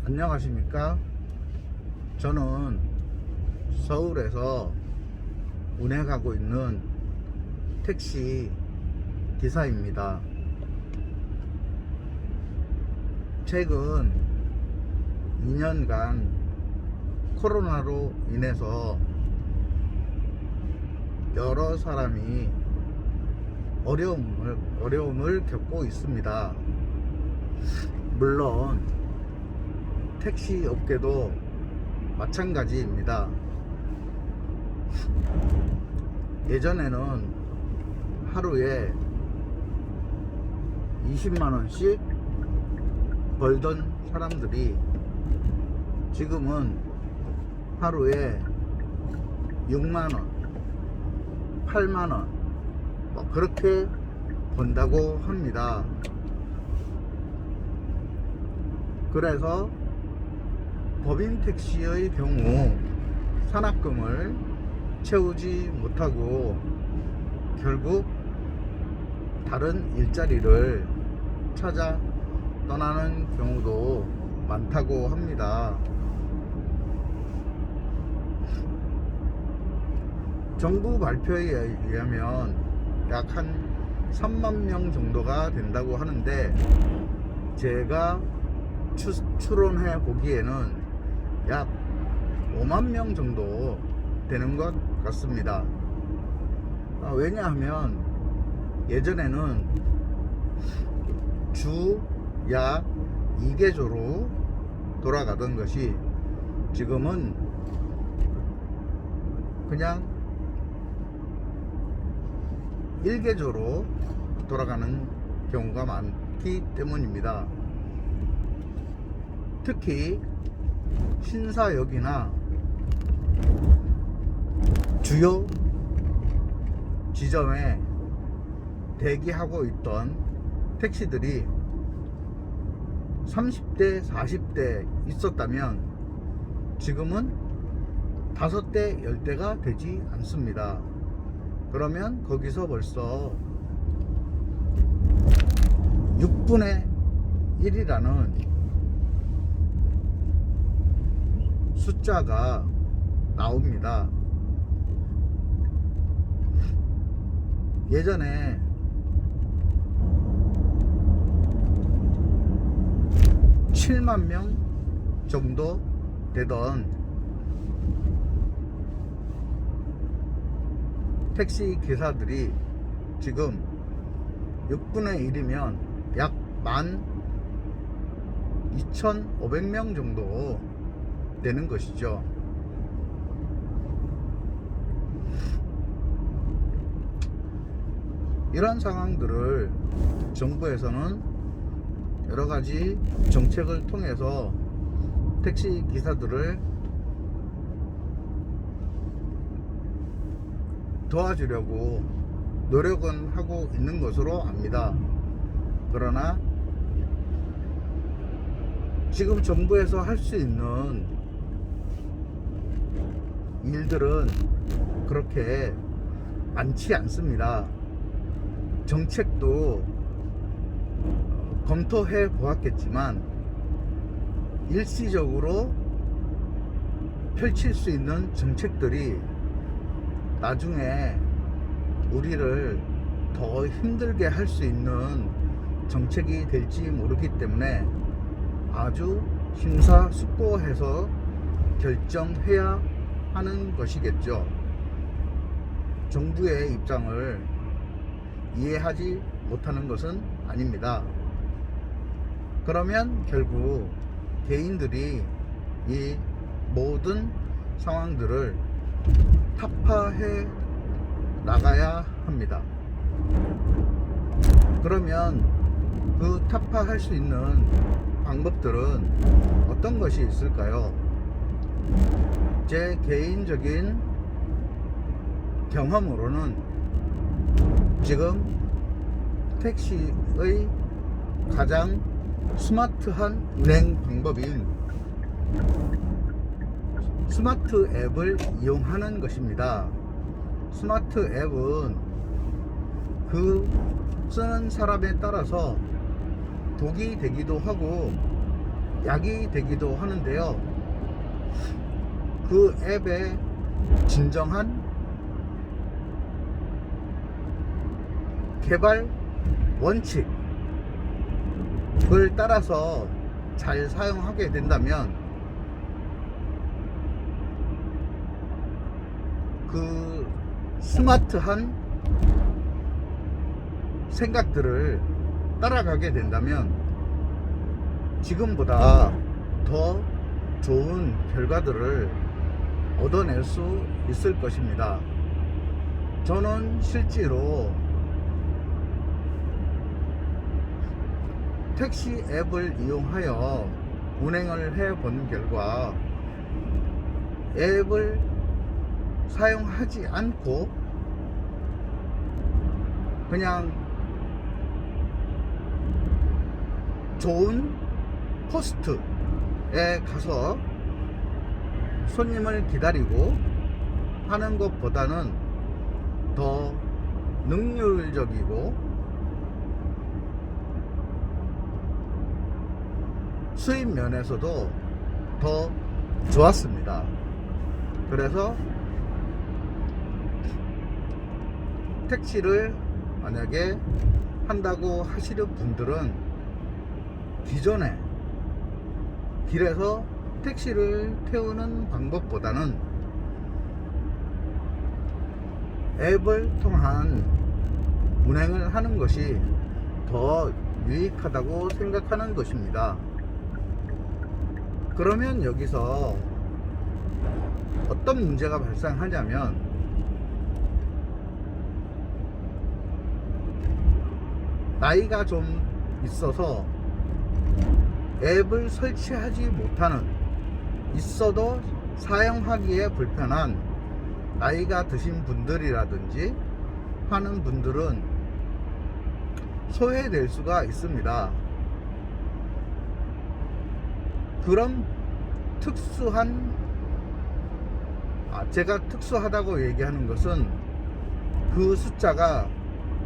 안녕하십니까? 저는 서울에서 운행하고 있는 택시 기사입니다. 최근 2년간 코로나로 인해서 여러 사람이 어려움을 겪고 있습니다. 물론 택시 업계도 마찬가지입니다. 예전에는 하루에 20만원씩 벌던 사람들이 지금은 하루에 6만원, 8만원 그렇게 번다고 합니다. 그래서 법인 택시의 경우 산악금을 채우지 못하고 결국 다른 일자리를 찾아 떠나는 경우도 많다고 합니다. 정부 발표에 의하면 약 한 3만 명 정도가 된다고 하는데 제가 추론해 보기에는 약 5만 명 정도 되는 것 같습니다. 왜냐하면 예전에는 주 약 2개조로 돌아가던 것이 지금은 그냥 1개조로 돌아가는 경우가 많기 때문입니다. 특히 신사역이나 주요 지점에 대기하고 있던 택시들이 30대, 40대 있었다면 지금은 5대, 10대가 되지 않습니다. 그러면 거기서 벌써 6분의 1이라는 숫자가 나옵니다. 예전에 (7만 명) 정도 되던 택시 기사들이 지금 6분의 1이면 약 12,500명 정도 되는 것이죠. 이런 상황들을 정부에서는 여러가지 정책을 통해서 택시 기사들을 도와주려고 노력은 하고 있는 것으로 압니다. 그러나 지금 정부에서 할 수 있는 일들은 그렇게 많지 않습니다. 정책도 검토해 보았겠지만 일시적으로 펼칠 수 있는 정책들이 나중에 우리를 더 힘들게 할 수 있는 정책이 될지 모르기 때문에 아주 심사숙고해서 결정해야 하는 것이겠죠. 정부의 입장을 이해하지 못하는 것은 아닙니다. 그러면 결국 개인들이 이 모든 상황들을 타파해 나가야 합니다. 그러면 그 타파할 수 있는 방법들은 어떤 것이 있을까요? 제 개인적인 경험으로는 지금 택시의 가장 스마트한 운행 방법인 스마트 앱을 이용하는 것입니다. 스마트 앱은 그 쓰는 사람에 따라서 독이 되기도 하고 약이 되기도 하는데요. 그 앱의 진정한 개발 원칙을 따라서 잘 사용하게 된다면 그 스마트한 생각들을 따라가게 된다면 지금보다 더 좋은 결과들을 얻어낼 수 있을 것입니다. 저는 실제로 택시 앱을 이용하여 운행을 해 본 결과 앱을 사용하지 않고 그냥 좋은 포스트에 가서 손님을 기다리고 하는 것보다는 더 능률적이고 수입 면에서도 더 좋았습니다. 그래서 택시를 만약에 한다고 하시는 분들은 기존에 길에서 택시를 태우는 방법보다는 앱을 통한 운행을 하는 것이 더 유익하다고 생각하는 것입니다. 그러면 여기서 어떤 문제가 발생하냐면 나이가 좀 있어서 앱을 설치하지 못하는, 있어도 사용하기에 불편한 나이가 드신 분들이라든지 하는 분들은 소외될 수가 있습니다. 그런 특수한, 제가 특수하다고 얘기하는 것은 그 숫자가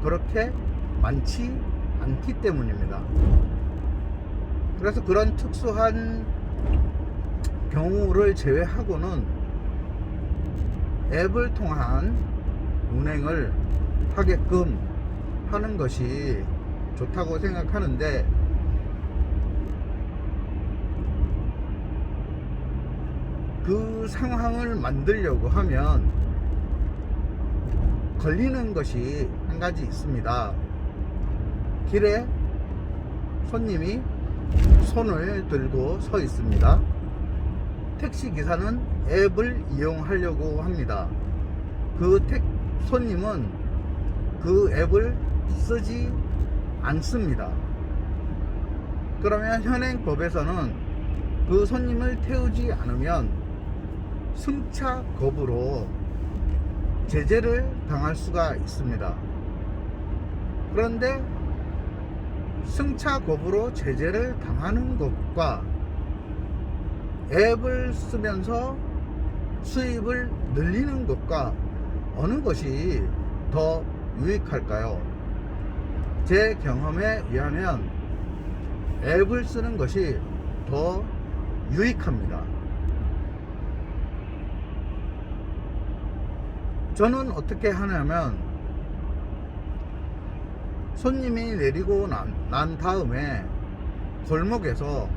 그렇게 많지 않기 때문입니다. 그래서 그런 특수한 경우를 제외하고는 앱을 통한 운행을 하게끔 하는 것이 좋다고 생각하는데, 그 상황을 만들려고 하면 걸리는 것이 한 가지 있습니다. 길에 손님이 손을 들고 서 있습니다. 택시기사는 앱을 이용하려고 합니다. 그 손님은 그 앱을 쓰지 않습니다. 그러면 현행법에서는 그 손님을 태우지 않으면 승차 거부로 제재를 당할 수가 있습니다. 그런데 승차 거부로 제재를 당하는 것과 앱을 쓰면서 수입을 늘리는 것과 어느 것이 더 유익할까요? 제 경험에 의하면 앱을 쓰는 것이 더 유익합니다. 저는 어떻게 하냐면 손님이 내리고 난 다음에 골목에서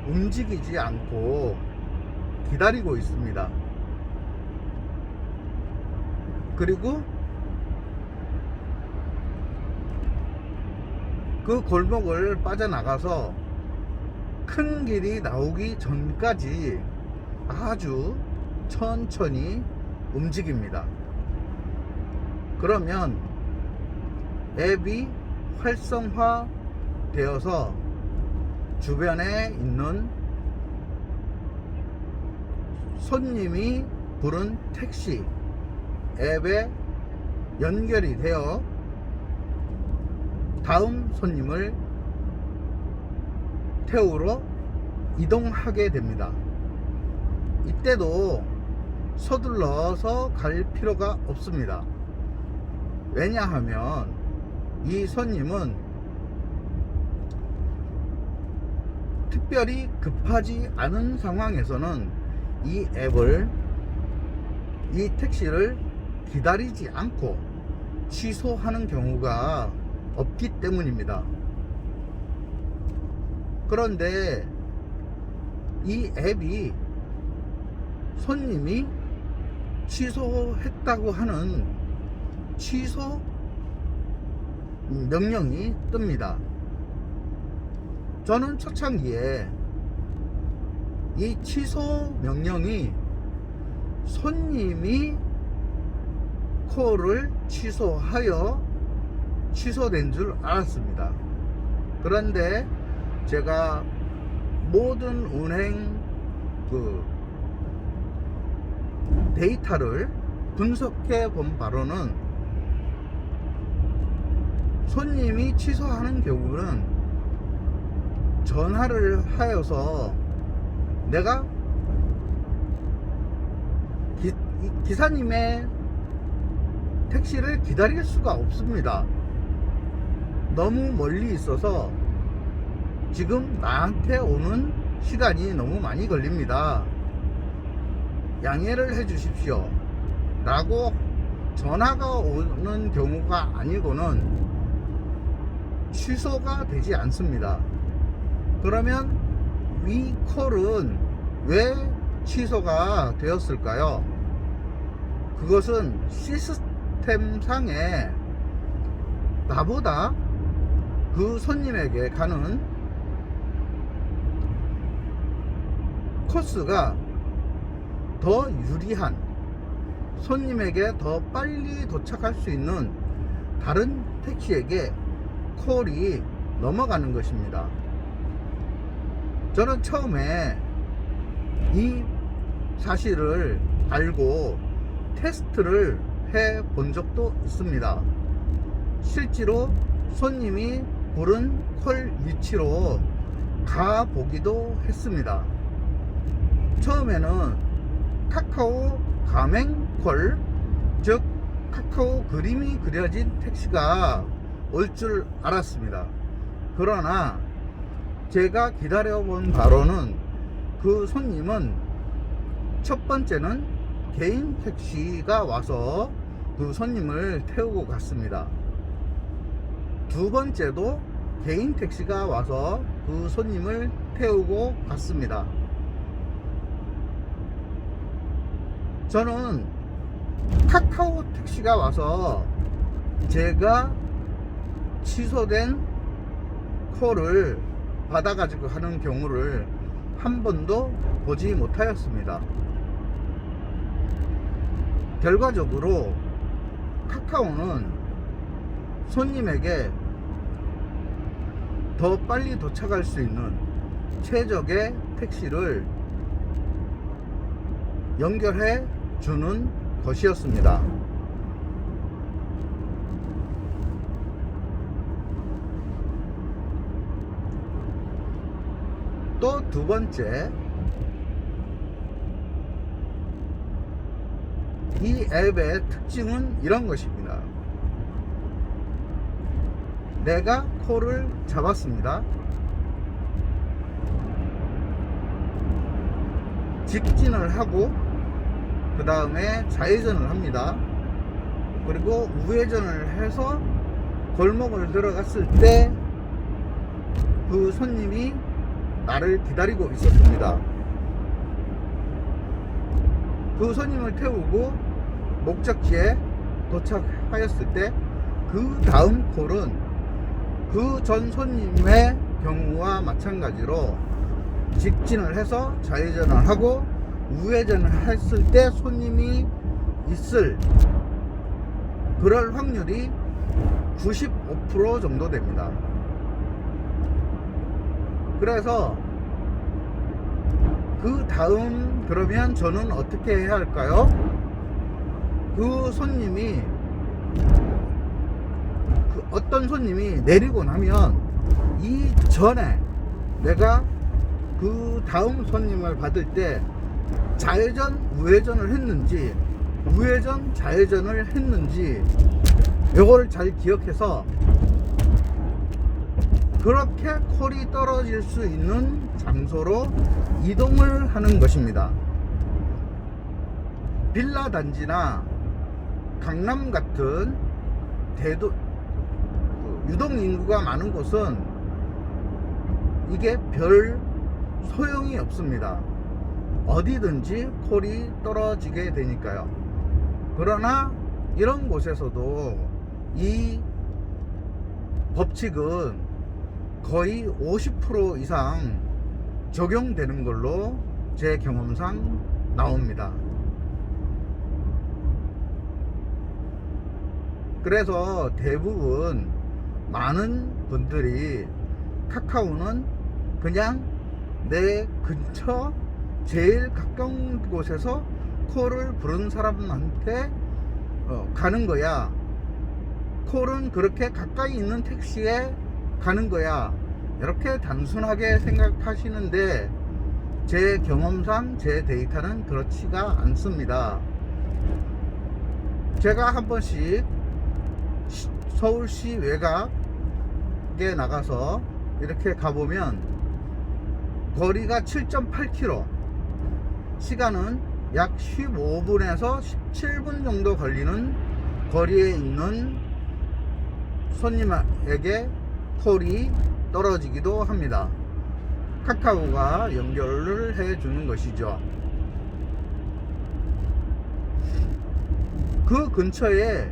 움직이지 않고 기다리고 있습니다. 그리고 그 골목을 빠져나가서 큰 길이 나오기 전까지 아주 천천히 움직입니다. 그러면 앱이 활성화 되어서 주변에 있는 손님이 부른 택시 앱에 연결이 되어 다음 손님을 태우러 이동하게 됩니다. 이때도 서둘러서 갈 필요가 없습니다. 왜냐하면 이 손님은 특별히 급하지 않은 상황에서는 이 앱을, 이 택시를 기다리지 않고 취소하는 경우가 없기 때문입니다. 그런데 이 앱이 손님이 취소했다고 하는 취소 명령이 뜹니다. 저는 초창기에 이 취소 명령이 손님이 콜을 취소하여 취소된 줄 알았습니다. 그런데 제가 모든 운행 데이터를 분석해 본 바로는 손님이 취소하는 경우는 전화를 하여서 내가 기사님의 택시를 기다릴 수가 없습니다. 너무 멀리 있어서 지금 나한테 오는 시간이 너무 많이 걸립니다. 양해를 해 주십시오 라고 전화가 오는 경우가 아니고는 취소가 되지 않습니다. 그러면 이 콜은 왜 취소가 되었을까요? 그것은 시스템상에 나보다 그 손님에게 가는 코스가 더 유리한, 손님에게 더 빨리 도착할 수 있는 다른 택시에게 콜이 넘어가는 것입니다. 저는 처음에 이 사실을 알고 테스트를 해 본 적도 있습니다. 실제로 손님이 부른 콜 위치로 가 보기도 했습니다. 처음에는 카카오 가맹콜, 즉 카카오 그림이 그려진 택시가 올 줄 알았습니다. 그러나 제가 기다려본 바로는 그 손님은 첫 번째는 개인 택시가 와서 그 손님을 태우고 갔습니다. 두 번째도 개인 택시가 와서 그 손님을 태우고 갔습니다. 저는 카카오 택시가 와서 제가 취소된 콜을 받아가지고 하는 경우를 한 번도 보지 못하였습니다. 결과적으로 카카오는 손님에게 더 빨리 도착할 수 있는 최적의 택시를 연결해 주는 것이었습니다. 또 두 번째, 이 앱의 특징은 이런 것입니다. 내가 콜을 잡았습니다. 직진을 하고 그 다음에 좌회전을 합니다. 그리고 우회전을 해서 골목을 들어갔을 때 그 손님이 나를 기다리고 있었습니다. 그 손님을 태우고 목적지에 도착하였을 때 그 다음 콜은 그 전 손님의 경우와 마찬가지로 직진을 해서 좌회전을 하고 우회전을 했을 때 손님이 있을 그럴 확률이 95% 정도 됩니다. 그래서 그 다음 그러면 저는 어떻게 해야 할까요? 그 손님이 어떤 손님이 내리고 나면 이전에 내가 그 다음 손님을 받을 때 좌회전 우회전을 했는지 우회전 좌회전을 했는지 이거를 잘 기억해서 그렇게 콜이 떨어질 수 있는 장소로 이동을 하는 것입니다. 빌라 단지나 강남 같은 유동 인구가 많은 곳은 이게 별 소용이 없습니다. 어디든지 콜이 떨어지게 되니까요. 그러나 이런 곳에서도 이 법칙은 거의 50% 이상 적용되는 걸로 제 경험상 나옵니다. 그래서 대부분 많은 분들이 카카오는 그냥 내 근처 제일 가까운 곳에서 콜을 부른 사람한테 가는 거야. 콜은 그렇게 가까이 있는 택시에 가는 거야. 이렇게 단순하게 생각하시는데 제 경험상 제 데이터는 그렇지가 않습니다. 제가 한 번씩 서울시 외곽에 나가서 이렇게 가보면 거리가 7.8km, 시간은 약 15분에서 17분 정도 걸리는 거리에 있는 손님에게 콜이 떨어지기도 합니다. 카카오가 연결을 해주는 것이죠. 그 근처에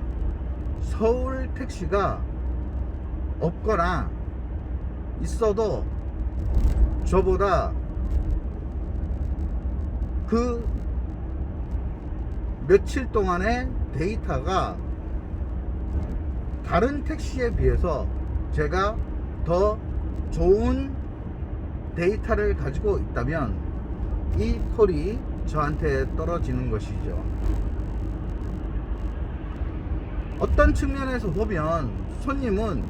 서울 택시가 없거나 있어도 저보다 그 며칠 동안의 데이터가 다른 택시에 비해서 제가 더 좋은 데이터를 가지고 있다면 이 콜이 저한테 떨어지는 것이죠. 어떤 측면에서 보면 손님은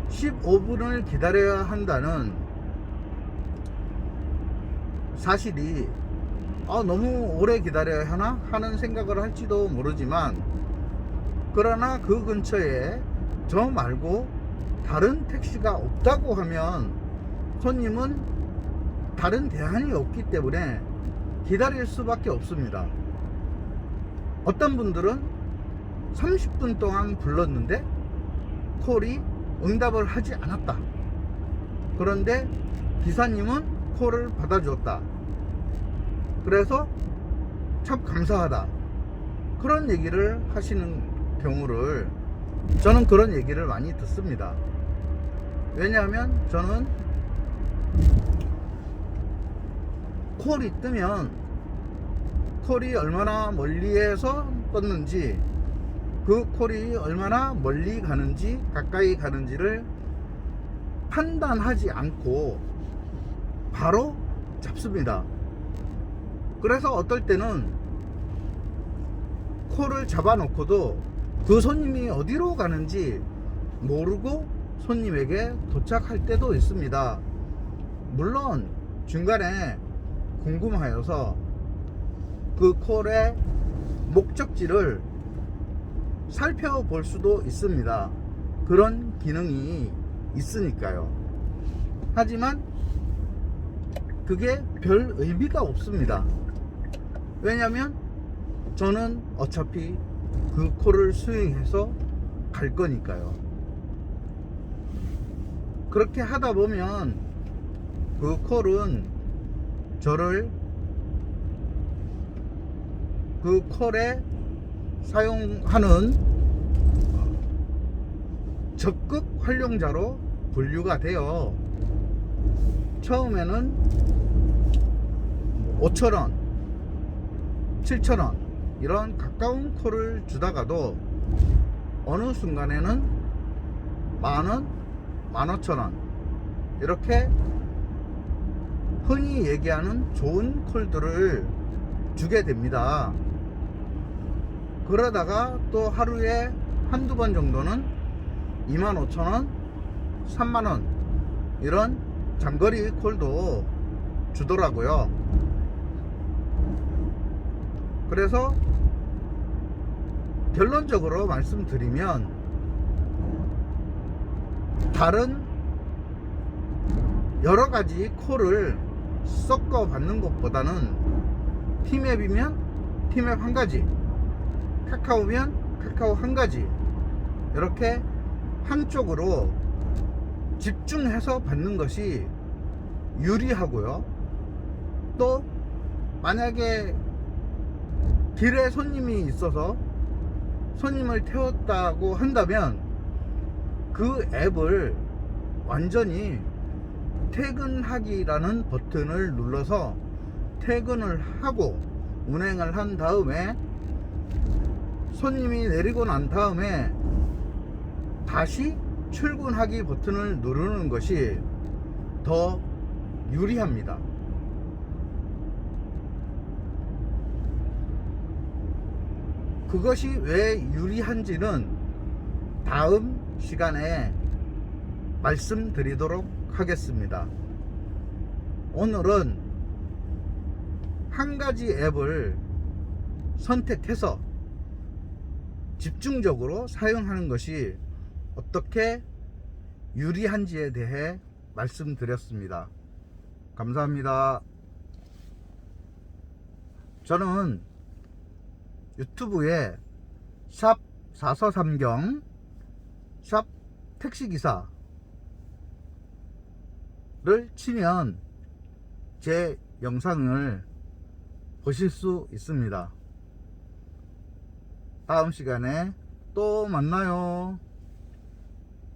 15분을 기다려야 한다는 사실이 너무 오래 기다려야 하나 하는 생각을 할지도 모르지만, 그러나 그 근처에 저 말고 다른 택시가 없다고 하면 손님은 다른 대안이 없기 때문에 기다릴 수밖에 없습니다. 어떤 분들은 30분 동안 불렀는데 콜이 응답을 하지 않았다. 그런데 기사님은 콜을 받아주었다. 그래서 참 감사하다. 그런 얘기를 하시는 경우를 저는 그런 얘기를 많이 듣습니다. 왜냐하면 저는 콜이 뜨면 콜이 얼마나 멀리에서 떴는지, 그 콜이 얼마나 멀리 가는지 가까이 가는지를 판단하지 않고 바로 잡습니다. 그래서 어떨 때는 콜을 잡아놓고도 그 손님이 어디로 가는지 모르고 손님에게 도착할 때도 있습니다. 물론 중간에 궁금하여서 그 콜의 목적지를 살펴볼 수도 있습니다. 그런 기능이 있으니까요. 하지만 그게 별 의미가 없습니다. 왜냐면 저는 어차피 그 콜을 수행해서 갈 거니까요. 그렇게 하다 보면 그 콜은 저를 그 콜에 사용하는 적극 활용자로 분류가 되어 처음에는 5,000원, 7,000원 이런 가까운 콜을 주다가도 어느 순간에는 10,000원, 15,000원 이렇게 흔히 얘기하는 좋은 콜들을 주게 됩니다. 그러다가 또 하루에 한두 번 정도는 25,000원, 30,000원 이런 장거리 콜도 주더라고요. 그래서 결론적으로 말씀드리면 다른 여러 가지 콜을 섞어 받는 것보다는 티맵이면 티맵 한 가지, 카카오면 카카오 한 가지, 이렇게 한쪽으로 집중해서 받는 것이 유리하고요. 또 만약에 길에 손님이 있어서 손님을 태웠다고 한다면 그 앱을 완전히 퇴근하기라는 버튼을 눌러서 퇴근을 하고 운행을 한 다음에 손님이 내리고 난 다음에 다시 출근하기 버튼을 누르는 것이 더 유리합니다. 그것이 왜 유리한지는 다음 시간에 말씀드리도록 하겠습니다. 오늘은 한 가지 앱을 선택해서 집중적으로 사용하는 것이 어떻게 유리한지에 대해 말씀드렸습니다. 감사합니다. 저는 유튜브에 샵 443경 샵 택시기사를 치면 제 영상을 보실 수 있습니다. 다음 시간에 또 만나요.